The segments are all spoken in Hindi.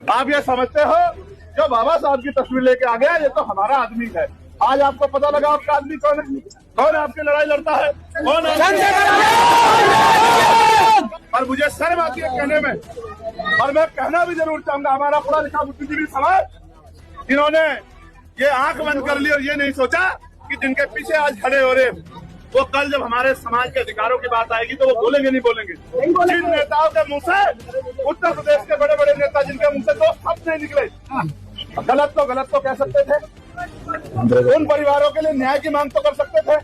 आप ये समझते हो जो बाबा साहब की तस्वीर लेके आ गया ये तो हमारा आदमी है। आज आपको पता लगा आपका आदमी कौन है, कौन आपकी लड़ाई लड़ता है, कौन है। और मुझे शर्म आती है कहने में, और मैं कहना भी जरूर चाहूंगा, हमारा पढ़ा लिखा बुद्धिजीवी समाज जिन्होंने ये आंख बंद कर ली और ये नहीं सोचा कि जिनके पीछे आज खड़े हो रहे वो कल जब हमारे समाज के अधिकारों की बात आएगी तो वो बोलेंगे नहीं बोलेंगे। जिन नेताओं के मुंह से, उत्तर प्रदेश के बड़े बड़े नेता जिनके मुंह से दो शब्द नहीं निकले, गलत तो कह सकते थे, उन परिवारों के लिए न्याय की मांग तो कर सकते थे,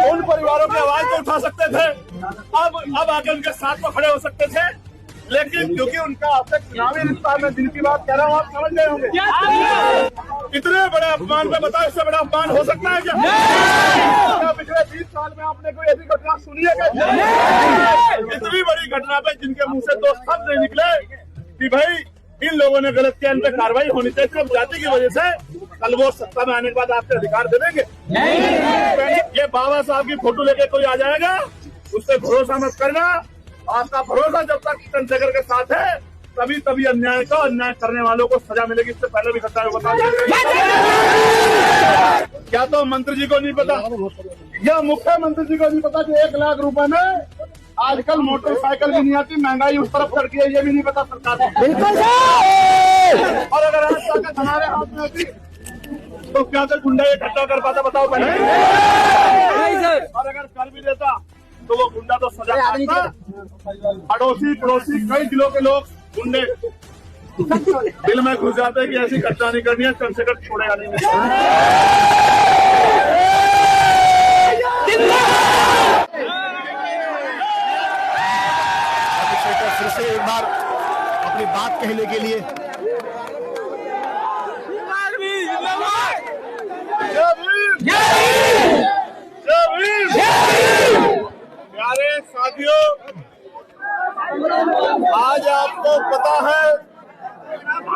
उन परिवारों की आवाज तो उठा सकते थे, अब आके उनके साथ तो खड़े हो सकते थे, लेकिन क्योंकि उनका आपसे चुनावी रिश्ता में जिनकी बात कह रहा हूँ आप समझ गए होंगे। इतने बड़े अपमान पे बताओ इससे बड़ा अपमान हो सकता है क्या? पिछले 20 साल में आपने कोई ऐसी घटना सुनी है क्या? इतनी बड़ी घटना पे जिनके मुंह से दो शब्द नहीं निकले कि भाई इन लोगों ने गलत किया, इन पे कार्रवाई होनी चाहिए, सिर्फ जाति की वजह से कल वो सत्ता में आने के बाद आपके अधिकार दे देंगे। ये बाबा साहब की फोटो लेके कोई आ जाएगा उससे भरोसा मत करना। आपका भरोसा जब तक चंद्रशेखर के साथ है तभी अन्याय करने वालों को सजा मिलेगी। इससे पहले भी घटना बता क्या तो मंत्री जी को नहीं पता या मुख्यमंत्री जी को नहीं पता कि 1 लाख रुपए में आजकल मोटरसाइकिल भी नहीं आती, महंगाई उस तरफ चढ़ गई है, ये भी नहीं पता सरकार को। बिल्कुल। और अगर आज ताकत हमारे हाथ में होती तो क्या कर गुंडा ये इकट्ठा कर पाता बताओ पहले। और अगर कर भी देता तो वो गुंडा तो सजा पाता। अड़ोसी पड़ोसी कई जिलों के लोग गुंडे दिल में घुस जाते हैं कि ऐसी घटना नहीं करनी है, चंद्रशेखर छोड़ेगा नहीं। फिर से एक बार अपनी बात कहने के लिए प्यारे साथियों, आज आपको पता है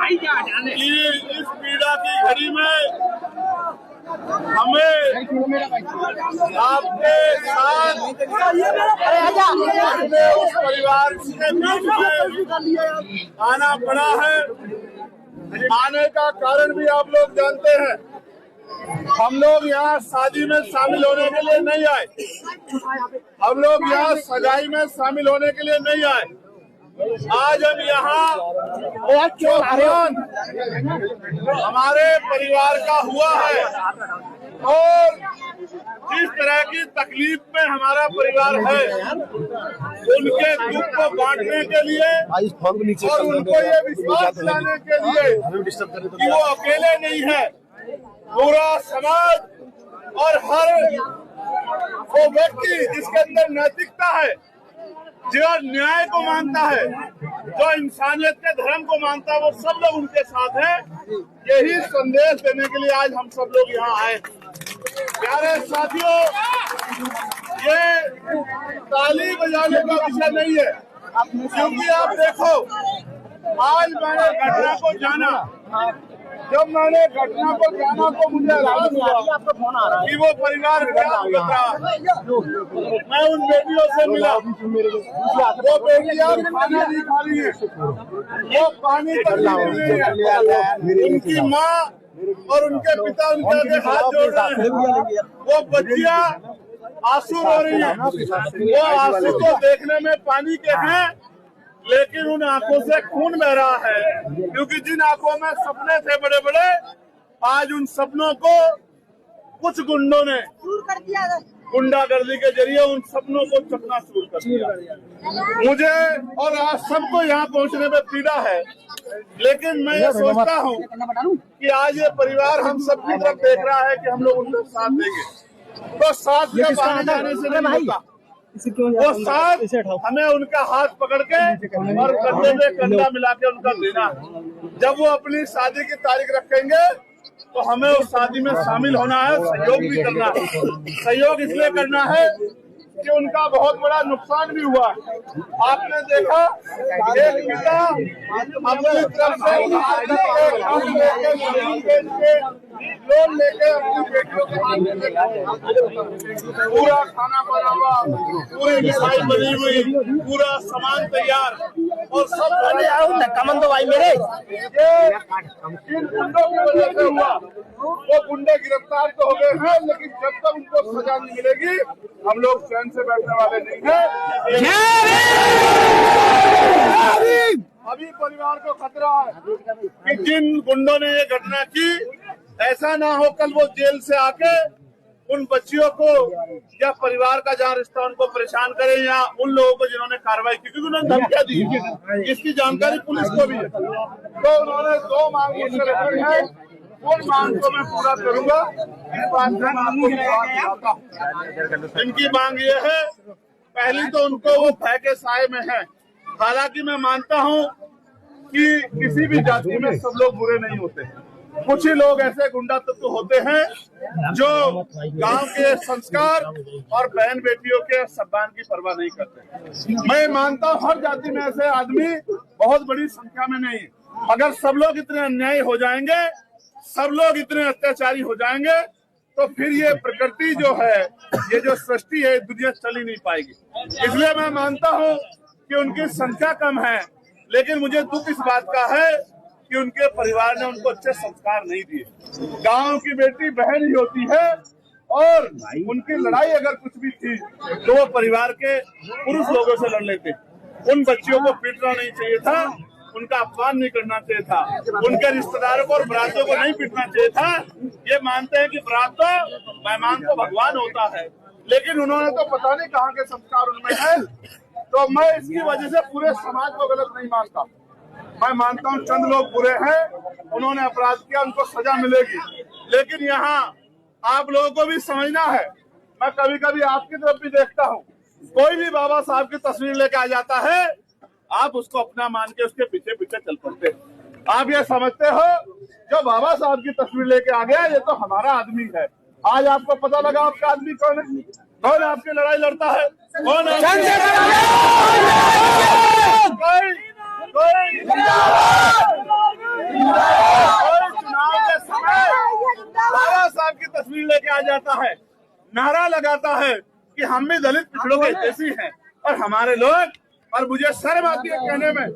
कि इस पीड़ा की घड़ी में हमें आपके साथ उस परिवार के बीच में आना पड़ा है। आने का कारण भी आप लोग जानते हैं। हम लोग यहाँ शादी में शामिल होने के लिए नहीं आए, हम लोग यहाँ सगाई में शामिल होने के लिए नहीं आए। आज हम यहाँ हमारे परिवार का हुआ है और जिस तरह की तकलीफ में हमारा परिवार है उनके दुख को बांटने के लिए और उनको ये विश्वास दिलाने के लिए कि वो अकेले नहीं है, पूरा समाज और हर वो व्यक्ति जिसके अंदर नैतिकता है, जो न्याय को मानता है, जो इंसानियत के धर्म को मानता है, वो सब लोग उनके साथ हैं। यही संदेश देने के लिए आज हम सब लोग यहाँ आए। प्यारे साथियों, ये ताली बजाने का विषय नहीं है, क्योंकि आप देखो आज मैंने घटना को जाना, जब मैंने घटना को जाना तो मुझे एहसास हुआ कि वो परिवार क्या कर रहा है। मैं उन बेटियों से मिला, वो बेटियां खाना नहीं खा रही है, वो पानी तक नहीं पी रही है, उनकी माँ और उनके पिता उनके आगे हाथ जोड़ रहे हैं, वो बच्चियां आंसू रो रही है। वो आंसू तो देखने में पानी के हैं लेकिन उन आंखों से खून बह रहा है, क्योंकि जिन आंखों में सपने थे बड़े बड़े, आज उन सपनों को कुछ गुंडों ने गुंडागर्दी के जरिए उन सपनों को चकनाचूर कर दिया। मुझे और आज सबको यहाँ पहुँचने में पीड़ा है, लेकिन मैं ये सोचता हूँ कि आज ये परिवार हम सबकी तरफ देख रहा है कि हम लोग उनका साथ देंगे, तो साथ के बाहर जाने से नहीं होता। वो साथ हमें उनका हाथ पकड़ के और कंधे में कंधा मिला के उनका देना। जब वो अपनी शादी की तारीख रखेंगे तो हमें उस शादी में शामिल होना है, सहयोग भी करना है। सहयोग इसलिए करना है कि उनका बहुत बड़ा नुकसान भी हुआ। आपने देखा एक पिता अपनी तरफ से लोन लेके अपनी बेटियों के हाथ में पूरा खाना बना हुआ, पूरी मिठाई बनी हुई, पूरा सामान तैयार, और सब कमन दो भाई मेरे। जिन गुंडों की वजह से हुआ वो गुंडे गिरफ्तार तो हो गए हैं, लेकिन जब तक उनको सजा नहीं मिलेगी हम लोग चैन से बैठने वाले नहीं हैं। अभी परिवार को खतरा है कि जिन गुंडों ने ये घटना की, ऐसा ना हो कल वो जेल से आके उन बच्चियों को या परिवार का जहाँ रिश्ता उनको परेशान करे, या उन लोगों को जिन्होंने कार्रवाई की, क्योंकि उन्होंने धमकियां दी, इसकी जानकारी पुलिस को भी है। तो उन्होंने 2 मांग मुझसे रखी है, उन मांग को मैं पूरा करूंगा। इस बात में आपको विश्वास दिलाता हूं। इनकी मांग ये है, पहली तो उनको वो भय के साए में है। हालांकि मैं मानता हूं कि किसी भी जाति में सब लोग बुरे नहीं होते, कुछ ही लोग ऐसे गुंडा तत्व होते हैं जो गांव के संस्कार और बहन बेटियों के सम्मान की परवाह नहीं करते। मैं मानता हूं हर जाति में ऐसे आदमी बहुत बड़ी संख्या में नहीं। अगर सब लोग इतने अन्यायी हो जाएंगे, सब लोग इतने अत्याचारी हो जाएंगे, तो फिर ये प्रकृति जो है, ये जो सृष्टि है, दुनिया चल ही नहीं पाएगी। इसलिए मैं मानता हूँ कि उनकी संख्या कम है, लेकिन मुझे दुख इस बात का है कि उनके परिवार ने उनको अच्छे संस्कार नहीं दिए। गांव की बेटी बहन ही होती है, और उनकी लड़ाई अगर कुछ भी थी तो वो परिवार के पुरुष लोगों से लड़ लेते। उन बच्चियों को पीटना नहीं चाहिए था, उनका अपमान नहीं करना चाहिए था, उनके रिश्तेदारों को और बरातियों को नहीं पीटना चाहिए था। ये मानते हैं कि बरात तो मेहमान को भगवान होता है, लेकिन उन्होंने तो पता नहीं कहाँ के संस्कार उनमें है। तो मैं इसकी वजह से पूरे समाज को गलत नहीं मानता। मैं मानता हूँ चंद लोग बुरे हैं, उन्होंने अपराध किया, उनको सजा मिलेगी। लेकिन यहाँ आप लोगों को भी समझना है, मैं कभी कभी आपकी तरफ भी देखता हूँ, कोई भी बाबा साहब की तस्वीर लेके आ जाता है, आप उसको अपना मान के उसके पीछे पीछे चल पड़ते हैं। आप ये समझते हो जो बाबा साहब की तस्वीर लेके आ गया ये तो हमारा आदमी है। आज आपको पता लगा आपका आदमी कौन है, कौन आपकी लड़ाई लड़ता है, कौन है? कोई चुनाव के समय बाबा साहब की तस्वीर लेके आ जाता है, नारा लगाता है कि हम भी दलित पिछड़ों के जैसी हैं और हमारे लोग, और मुझे शर्म आती है कहने में,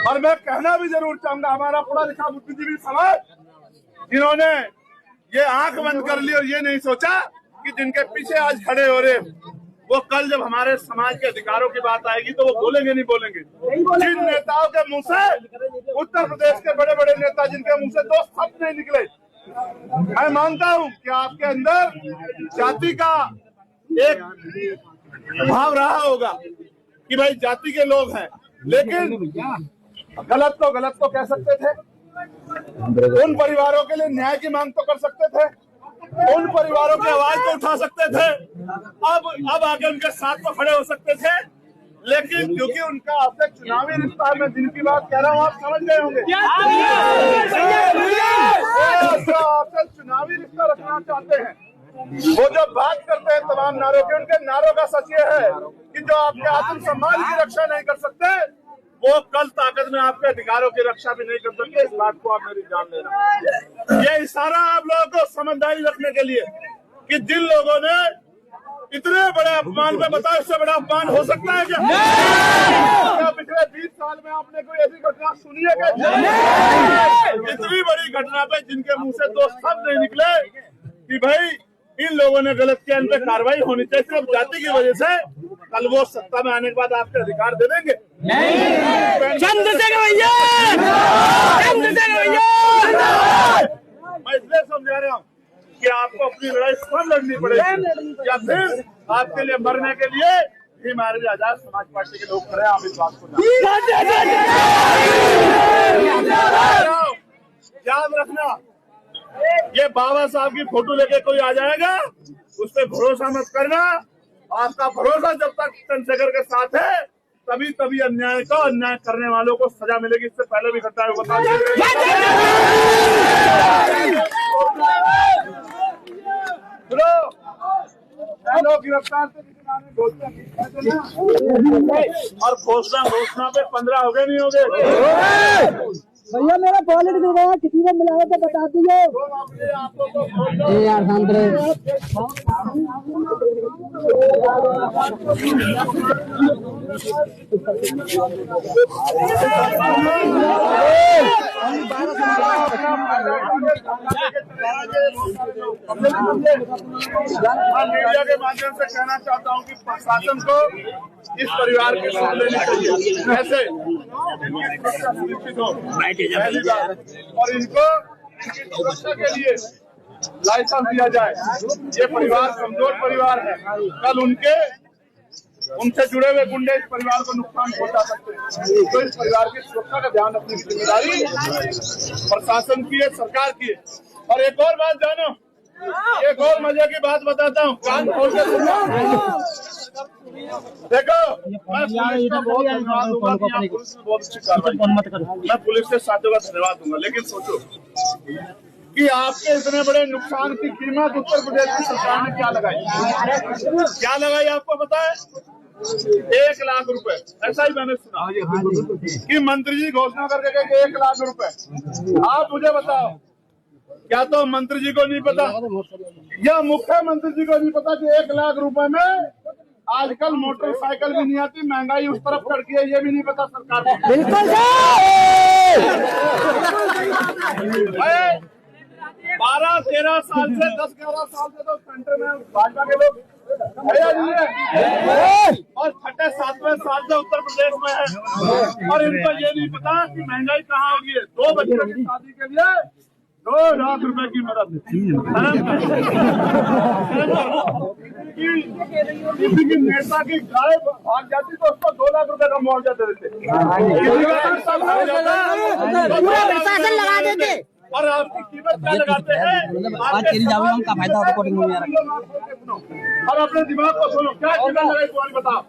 और मैं कहना भी जरूर चाहूंगा, हमारा पढ़ा लिखा बुद्धिजीवी समाज जिन्होंने ये आंख बंद कर ली और ये नहीं सोचा कि जिनके पीछे आज खड़े हो रहे वो कल जब हमारे समाज के अधिकारों की बात आएगी तो वो बोलेंगे नहीं बोलेंगे। जिन नेताओं के मुंह से, उत्तर प्रदेश के बड़े बड़े नेता जिनके मुंह से 2 शब्द नहीं निकले, मैं मानता हूं कि आपके अंदर जाति का एक भाव रहा होगा कि भाई जाति के लोग हैं, लेकिन गलत तो कह सकते थे, उन परिवारों के लिए न्याय की मांग तो कर सकते थे, उन परिवारों की आवाज तो उठा सकते थे, अब आके उनके साथ तो खड़े हो सकते थे। लेकिन क्योंकि उनका आपसे चुनावी रिश्ता, मैं जिनकी बात कह रहा हूँ आप समझ गए होंगे, आपसे चुनावी रिश्ता रखना चाहते हैं। वो जब बात करते हैं तमाम नारों के, उनके नारों का सच ये है कि जो आपके आत्मसम्मान की रक्षा नहीं कर सकते, वो कल ताकत में आपके अधिकारों की रक्षा भी नहीं कर सकते। इस बात को आप मेरी जान लेना। ये इशारा आप लोगों को समझदारी रखने के लिए कि जिन लोगों ने इतने बड़े अपमान पे, बताओ इससे बड़ा अपमान हो सकता है क्या? पिछले 20 साल में आपने कोई ऐसी घटना सुनी है क्या? इतनी बड़ी घटना पे जिनके मुंह से 2 शब्द नहीं निकले कि भाई इन लोगों ने गलत किया, इन पे कार्रवाई होनी चाहिए, सिर्फ जाति की वजह से कल वो सत्ता में आने के बाद आपके अधिकार दे देंगे? चंद्रशेखर भैया, मैं इसलिए समझा रहा हूँ कि आपको अपनी लड़ाई स्वयं लड़नी पड़ेगी, या फिर आपके लिए मरने के लिए भी हमारे आजाद समाज पार्टी के लोग खड़े हैं। आप इस बात को याद रखना, ये बाबा साहब की फोटो लेके कोई आ जाएगा उस पर भरोसा मत करना। आपका भरोसा जब तक चंद्रशेखर के साथ है तभी अन्याय करने वालों को सजा मिलेगी। इससे पहले भी घटना बता गिरफ्तार और घोषणा पे 15 हो गए नहीं हो गए? भैया मेरा वॉलेट दे रहा है, किसी को मिला तो बता दीजिए। यार शांत रहे। मीडिया के माध्यम से कहना चाहता हूँ कि प्रशासन को इस परिवार की सुन लेनी चाहिए। कैसे और इनको सुरक्षा के लिए लाइसेंस दिया जाए। ये परिवार कमजोर परिवार है, कल उनसे जुड़े हुए गुंडे इस परिवार को नुकसान पहुंचा सकते हैं। तो इस परिवार की सुरक्षा का ध्यान रखने की जिम्मेदारी प्रशासन की है, सरकार की है। और एक और बात जानो, एक और मजे की बात बताता हूँ, कान खोल के सुनो। देखो, मैं पुलिस का बहुत धन्यवाद दूंगा कि यहाँ पुलिस ने बहुत अच्छी कार्रवाई की। मैं पुलिस के साथियों का धन्यवाद दूंगा, लेकिन सोचो कि आपके इतने बड़े नुकसान की कीमत उत्तर प्रदेश की सरकार ने क्या लगाई? क्या लगाई आपको पता है? 1 लाख रुपए। ऐसा ही मैंने सुना कि मंत्री जी घोषणा करके गए 1 लाख रुपए। आप मुझे बताओ, क्या तो मंत्री जी को नहीं पता या मुख्यमंत्री जी को नहीं पता कि 1 लाख रुपए में आजकल मोटरसाइकिल भी नहीं आती, महंगाई उस तरफ चढ़ गई है, ये भी नहीं पता सरकार को। बिल्कुल 12-13 साल से 10-11 साल से तो सेंटर में भाजपा के लोग है या नहीं है? और 6-7वें साल से उत्तर प्रदेश में है, और इनको ये नहीं पता कि महंगाई कहाँ होगी है। 2 बच्चों की शादी के लिए 2 लाख रुपए की मदद। किसी की नेता की गाय भाग जाती तो उसको 2 लाख रुपए का मुआवजा दे देते, पूरा प्रशासन लगा देते। और आपकी कीमत क्या लगाते हैं? का फायदा और अपने दिमाग को सुनो, क्या कीमत लगाई तुम्हारी बताओ?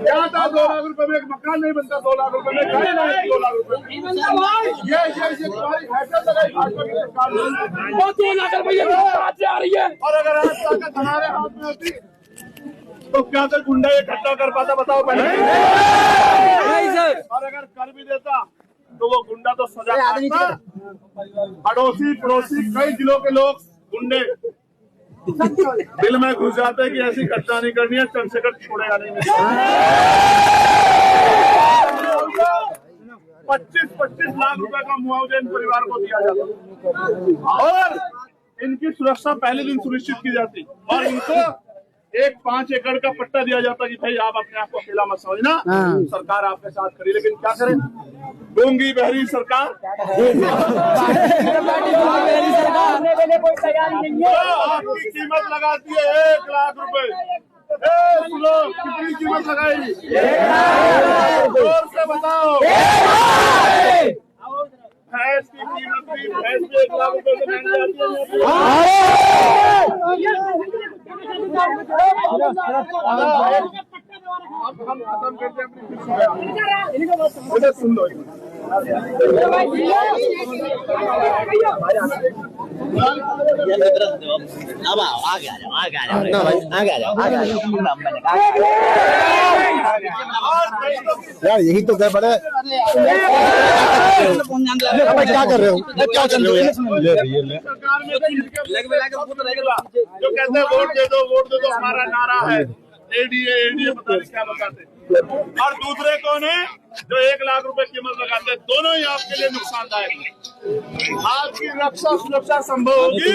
क्या था 2 लाख रुपए में एक मकान नहीं बनता, 2 लाख रुपए में गाड़ी नहीं, 2 लाख रुपए ये तुम्हारी हैसियत लगाई भाजपा की सरकार ने। 2 लाख रुपए आ रही है। और अगर आज ताकत हमारे हाथ में होती तो क्या कर गुंडा ये इकट्ठा कर पाता? बताओ पहले। और अगर कर भी देता तो वो गुंडा तो सजा पाता। अड़ोसी पड़ोसी कई जिलों के लोग गुंडे दिल में घुस जाते कि ऐसी घटना नहीं करनी है, चंद्रशेखर छोड़ेगा नहीं। 25-25 लाख रुपए का मुआवजा इन परिवार को दिया जाता और इनकी सुरक्षा पहले दिन सुनिश्चित की जाती और इनको एक 5 एकड़ का पट्टा दिया जाता कि भाई आप अपने आप को अकेला मत समझना, सरकार आपके साथ खड़ी। लेकिन क्या करें, गूंगी बहरी सरकार आपकी कीमत लगाती है 1 लाख रुपए। सुनो, कितनी कीमत लगाई? जोर से बताओ। भैंस की कीमत भी, भैंस भी 1 लाख रुपए से महंगी आती है। अब हम खत्म करते हैं अपनी मुझे सुन लो। अब आगे आ जाओ। यार यही तो गड़बड़ है। क्या कर रहे हो? क्या चल रहे हो? सरकार में जो कहते हैं वोट दे दो हमारा नारा है, एडीए पता नहीं क्या बताते। और दूसरे कौन है जो 1 लाख रुपए कीमत लगाते हैं? दोनों ही आपके लिए नुकसानदायक है। आपकी रक्षा सुरक्षा संभव होगी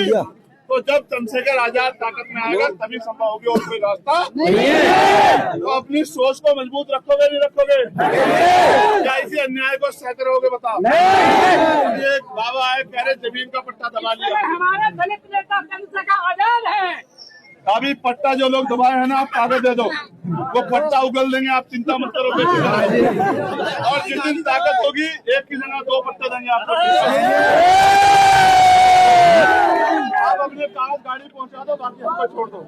तो जब चंद्रशेखर आजाद ताकत में आएगा तभी संभव होगी, और कोई रास्ता नहीं है। तो अपनी सोच को मजबूत रखोगे नहीं रखोगे? क्या इसी अन्याय को सहते रहोगे? बताओ। एक बाबा आए कह रहे जमीन का पट्टा दबा लिया। हमारा दलित नेता चंद्रशेखर आजाद है। अभी पट्टा जो लोग दबाए हैं ना, आप कागज दे दो, वो पट्टा उगल देंगे, आप चिंता मत करो। और जिस दिन ताकत होगी एक की जगह 2 पट्टे देंगे आपको। आप अपने कागज गाड़ी पहुंचा दो, बाकी हमको छोड़ दो।